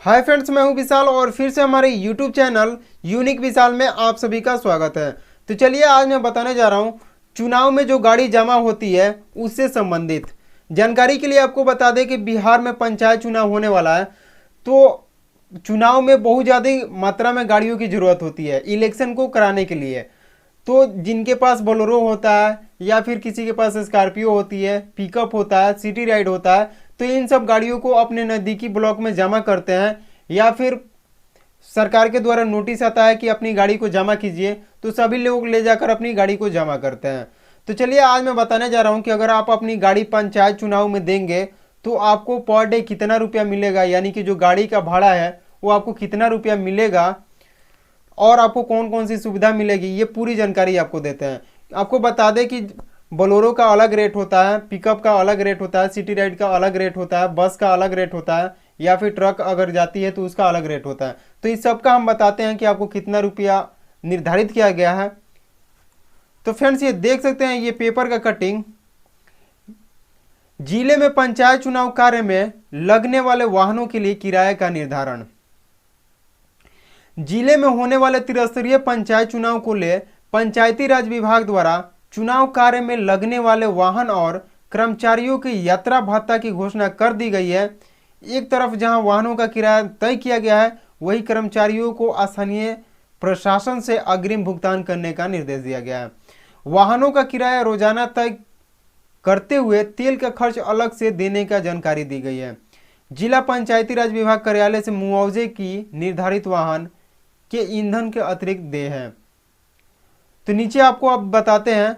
Hi friends, मैं हूं विशाल और फिर से हमारे यूट्यूब चैनल यूनिक विशाल में आप सभी का स्वागत है। तो चलिए आज मैं बताने जा रहा हूं चुनाव में जो गाड़ी जमा होती है उससे संबंधित जानकारी के लिए। आपको बता दें कि बिहार में पंचायत चुनाव होने वाला है, तो चुनाव में बहुत ज़्यादा मात्रा में गाड़ियों की ज़रूरत होती है इलेक्शन को कराने के लिए। तो जिनके पास बोलेरो होता है या फिर किसी के पास स्कॉर्पियो होती है, पिकअप होता है, सिटी राइड होता है, तो इन सब गाड़ियों को अपने नज़दीकी ब्लॉक में जमा करते हैं या फिर सरकार के द्वारा नोटिस आता है कि अपनी गाड़ी को जमा कीजिए, तो सभी लोग ले जाकर अपनी गाड़ी को जमा करते हैं। तो चलिए आज मैं बताने जा रहा हूं कि अगर आप अपनी गाड़ी पंचायत चुनाव में देंगे तो आपको पर डे कितना रुपया मिलेगा, यानी कि जो गाड़ी का भाड़ा है वो आपको कितना रुपया मिलेगा और आपको कौन कौन सी सुविधा मिलेगी, ये पूरी जानकारी आपको देते हैं। आपको बता दें कि बोलेरो का अलग रेट होता है, पिकअप का अलग रेट होता है, सिटी राइड का अलग रेट होता है, बस का अलग रेट होता है, या फिर ट्रक अगर जाती है तो उसका अलग रेट होता है। तो इस सब का हम बताते हैं कि आपको कितना रुपया निर्धारित किया गया है। तो फ्रेंड्स ये देख सकते हैं, ये पेपर का कटिंग। जिले में पंचायत चुनाव कार्य में लगने वाले वाहनों के लिए किराए का निर्धारण। जिले में होने वाले त्रिस्तरीय पंचायत चुनाव को ले पंचायती राज विभाग द्वारा चुनाव कार्य में लगने वाले वाहन और कर्मचारियों की यात्रा भत्ता की घोषणा कर दी गई है। एक तरफ जहां वाहनों का किराया तय किया गया है, वहीं कर्मचारियों को स्थानीय प्रशासन से अग्रिम भुगतान करने का निर्देश दिया गया है। वाहनों का किराया रोजाना तय करते हुए तेल का खर्च अलग से देने का जानकारी दी गई है। जिला पंचायती राज विभाग कार्यालय से मुआवजे की निर्धारित वाहन के ईंधन के अतिरिक्त देय है। तो नीचे आपको अब बताते हैं,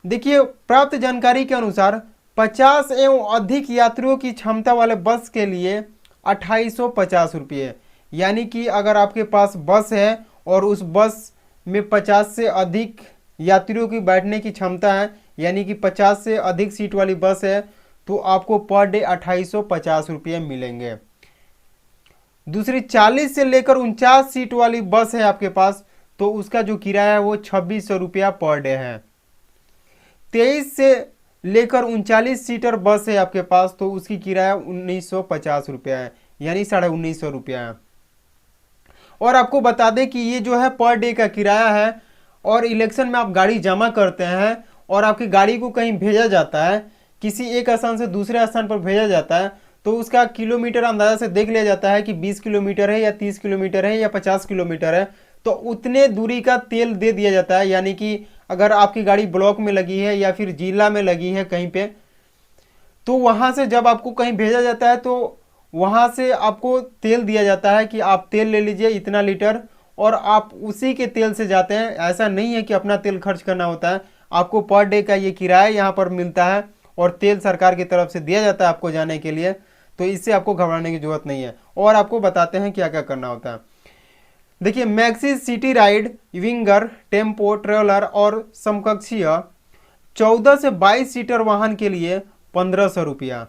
देखिए प्राप्त जानकारी के अनुसार 50 एवं अधिक यात्रियों की क्षमता वाले बस के लिए 2850 रुपये, यानी कि अगर आपके पास बस है और उस बस में 50 से अधिक यात्रियों की बैठने की क्षमता है, यानी कि 50 से अधिक सीट वाली बस है, तो आपको पर डे 2850 रुपये मिलेंगे। दूसरी 40 से लेकर 49 सीट वाली बस है आपके पास, तो उसका जो किराया है वो 2600 रुपया पर डे है। 23 से लेकर 39 सीटर बस है आपके पास, तो उसकी किराया 1950 रुपया है, यानी 1950 रुपया है। और आपको बता दें कि ये जो है पर डे का किराया है, और इलेक्शन में आप गाड़ी जमा करते हैं और आपकी गाड़ी को कहीं भेजा जाता है, किसी एक स्थान से दूसरे स्थान पर भेजा जाता है, तो उसका किलोमीटर अंदाजा से देख लिया जाता है कि 20 किलोमीटर है या 30 किलोमीटर है या 50 किलोमीटर है, तो उतने दूरी का तेल दे दिया जाता है। यानी कि अगर आपकी गाड़ी ब्लॉक में लगी है या फिर जिला में लगी है कहीं पे, तो वहां से जब आपको कहीं भेजा जाता है तो वहां से आपको तेल दिया जाता है कि आप तेल ले लीजिए इतना लीटर, और आप उसी के तेल से जाते हैं। ऐसा नहीं है कि अपना तेल खर्च करना होता है, आपको पर डे का ये किराया यहाँ पर मिलता है और तेल सरकार की तरफ से दिया जाता है आपको जाने के लिए। तो इससे आपको घबराने की जरूरत नहीं है। और आपको बताते हैं क्या क्या करना होता है। देखिए maxi, city ride, winger, tempo, traveller और समकक्षीय 14 से 22 सीटर वाहन के लिए 1500 रुपया।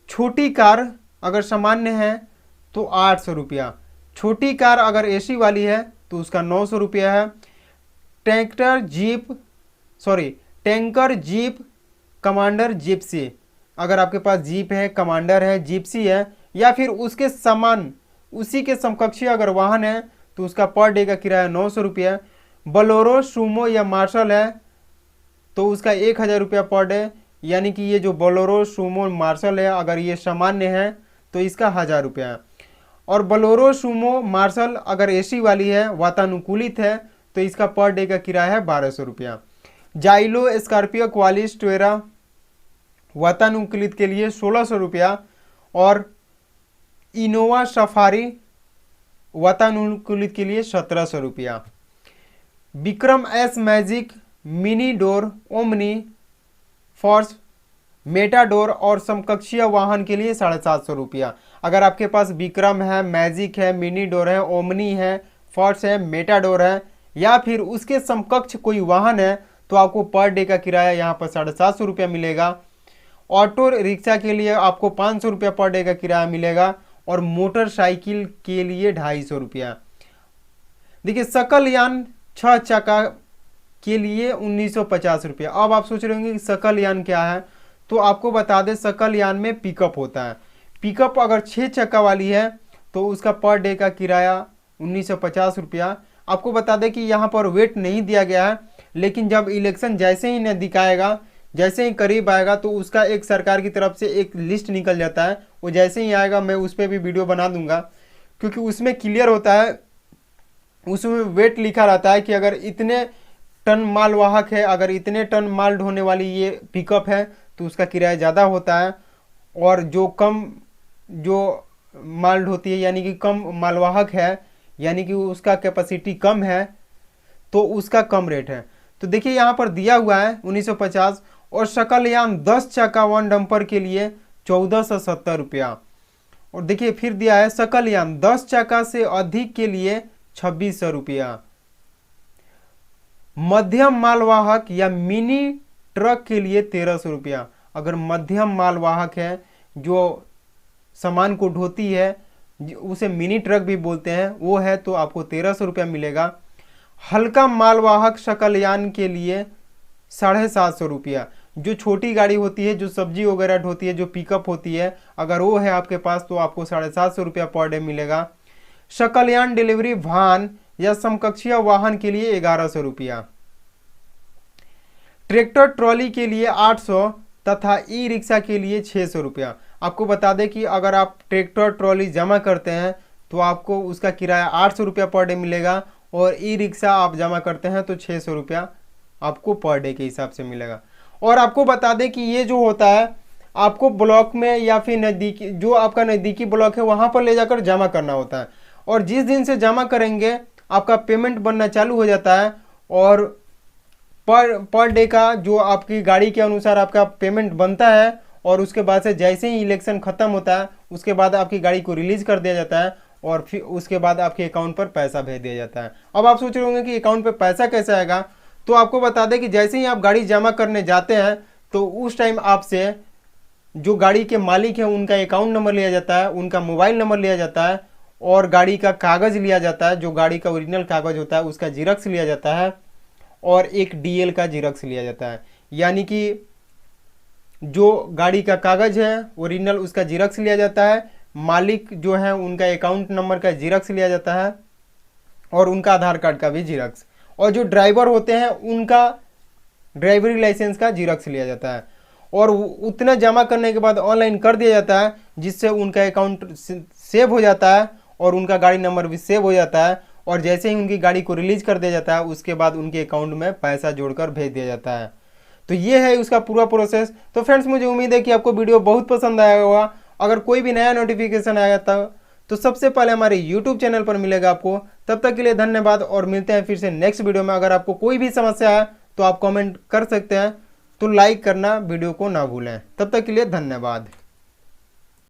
छोटी कार अगर सामान्य है तो 800 रुपया। छोटी कार अगर एसी वाली है तो उसका 900 रुपया है। टैंकर, जीप, कमांडर, जिप्सी, अगर आपके पास जीप है, कमांडर है, जिप्सी है या फिर उसके समान उसी के समकक्षी अगर वाहन है तो उसका पर डे का किराया 900 रुपया। बोलेरो, सुमो या मार्शल है तो उसका 1000 रुपया पर डे, यानी कि ये जो बोलेरो, सुमो, मार्शल है अगर ये सामान्य है तो इसका 1000 रुपया है। और बोलेरो, सुमो, मार्शल अगर एसी वाली है, वातानुकूलित है, तो इसका पर डे का किराया है 1200 रुपया। जाइलो, स्कॉर्पियो, क्वालिस, ट्वेरा वातानुकूलित के लिए 1600 रुपया। और इनोवा सफारी वातानुकूलित के लिए 1700 रुपया। Vikram S, magic, mini door, omni, force, Matador और समकक्षीय वाहन के लिए 750 रुपया। अगर आपके पास विक्रम है, मैजिक है, मिनी डोर है, ओमनी है, फोर्स है, मेटाडोर है या फिर उसके समकक्ष कोई वाहन है, तो आपको पर डे का किराया यहाँ पर 750 रुपया मिलेगा। ऑटो रिक्शा के लिए आपको 500 रुपया पर डे का किराया मिलेगा और मोटरसाइकिल के लिए 250 रुपया। देखिए सकल यान 6 चक्का के लिए 1950 रुपया। अब आप सोच रहे होंगे कि सकल यान क्या है, तो आपको बता दें सकल यान में पिकअप होता है। पिकअप अगर 6 चक्का वाली है तो उसका पर डे का किराया 1950 रुपया। आपको बता दें कि यहाँ पर वेट नहीं दिया गया है, लेकिन जब इलेक्शन जैसे ही दिखाएगा, जैसे ही करीब आएगा, तो उसका एक सरकार की तरफ से एक लिस्ट निकल जाता है। वो जैसे ही आएगा मैं उस पर भी वीडियो बना दूंगा, क्योंकि उसमें क्लियर होता है, उसमें वेट लिखा रहता है कि अगर इतने टन माल वाहक है, अगर इतने टन माल ढोने वाली ये पिकअप है तो उसका किराया ज़्यादा होता है, और जो माल ढोती है यानी कि कम मालवाहक है, यानी कि उसका कैपेसिटी कम है, तो उसका कम रेट है। तो देखिए यहाँ पर दिया हुआ है 1950, और शकलयान 10 चक्का वन डंपर के लिए 1470 रुपया। और देखिए फिर दिया है शकलयान 10 चक्का से अधिक के लिए 2600 रुपया। मध्यम मालवाहक या मिनी ट्रक के लिए 1300 रुपया। अगर मध्यम मालवाहक है, जो सामान को ढोती है, उसे मिनी ट्रक भी बोलते हैं, वो है तो आपको 1300 रुपया मिलेगा। हल्का मालवाहक शकलयान के लिए 750 रुपया। जो छोटी गाड़ी होती है, जो सब्जी वगैरह ढोती है, जो पिकअप होती है, अगर वो है आपके पास तो आपको 750 रुपया पर डे मिलेगा। शकलयान डिलीवरी वाहन या समकक्षीय वाहन के लिए 1100 रुपया। ट्रैक्टर ट्रॉली के लिए 800 तथा ई रिक्शा के लिए 600 रुपया। आपको बता दें कि अगर आप ट्रैक्टर ट्रॉली जमा करते हैं तो आपको उसका किराया 800 रुपया पर डे मिलेगा, और ई रिक्शा आप जमा करते हैं तो 600 रुपया आपको पर डे के हिसाब से मिलेगा। और आपको बता दें कि ये जो होता है, आपको ब्लॉक में या फिर नज़दीकी, जो आपका नज़दीकी ब्लॉक है वहाँ पर ले जाकर जमा करना होता है, और जिस दिन से जमा करेंगे आपका पेमेंट बनना चालू हो जाता है, और पर डे का जो आपकी गाड़ी के अनुसार आपका पेमेंट बनता है, और उसके बाद से जैसे ही इलेक्शन खत्म होता है उसके बाद आपकी गाड़ी को रिलीज कर दिया जाता है, और फिर उसके बाद आपके अकाउंट पर पैसा भेज दिया जाता है। अब आप सोच रहे होंगे कि अकाउंट पर पैसा कैसे आएगा, तो आपको बता दें कि जैसे ही आप गाड़ी जमा करने जाते हैं तो उस टाइम आपसे जो गाड़ी के मालिक हैं उनका अकाउंट नंबर लिया जाता है, उनका मोबाइल नंबर लिया जाता है, और गाड़ी का कागज़ लिया जाता है, जो गाड़ी का ओरिजिनल कागज़ होता है उसका जिरक्स लिया जाता है, और एक डीएल का जिरक्स लिया जाता है। यानी कि जो गाड़ी का कागज़ है ओरिजिनल उसका जिरक्स लिया जाता है, मालिक जो है उनका अकाउंट नंबर का जिरक्स लिया जाता है, और उनका आधार कार्ड का भी जिरक्स, और जो ड्राइवर होते हैं उनका ड्राइवरी लाइसेंस का जिरक्स लिया जाता है। और उतना जमा करने के बाद ऑनलाइन कर दिया जाता है, जिससे उनका अकाउंट सेव हो जाता है और उनका गाड़ी नंबर भी सेव हो जाता है, और जैसे ही उनकी गाड़ी को रिलीज कर दिया जाता है उसके बाद उनके अकाउंट में पैसा जोड़कर भेज दिया जाता है। तो ये है उसका पूरा प्रोसेस। तो फ्रेंड्स, मुझे उम्मीद है कि आपको वीडियो बहुत पसंद आया होगा। अगर कोई भी नया नोटिफिकेशन आया था तो सबसे पहले हमारे YouTube चैनल पर मिलेगा आपको। तब तक के लिए धन्यवाद, और मिलते हैं फिर से नेक्स्ट वीडियो में। अगर आपको कोई भी समस्या है तो आप कमेंट कर सकते हैं, तो लाइक करना वीडियो को ना भूलें। तब तक के लिए धन्यवाद।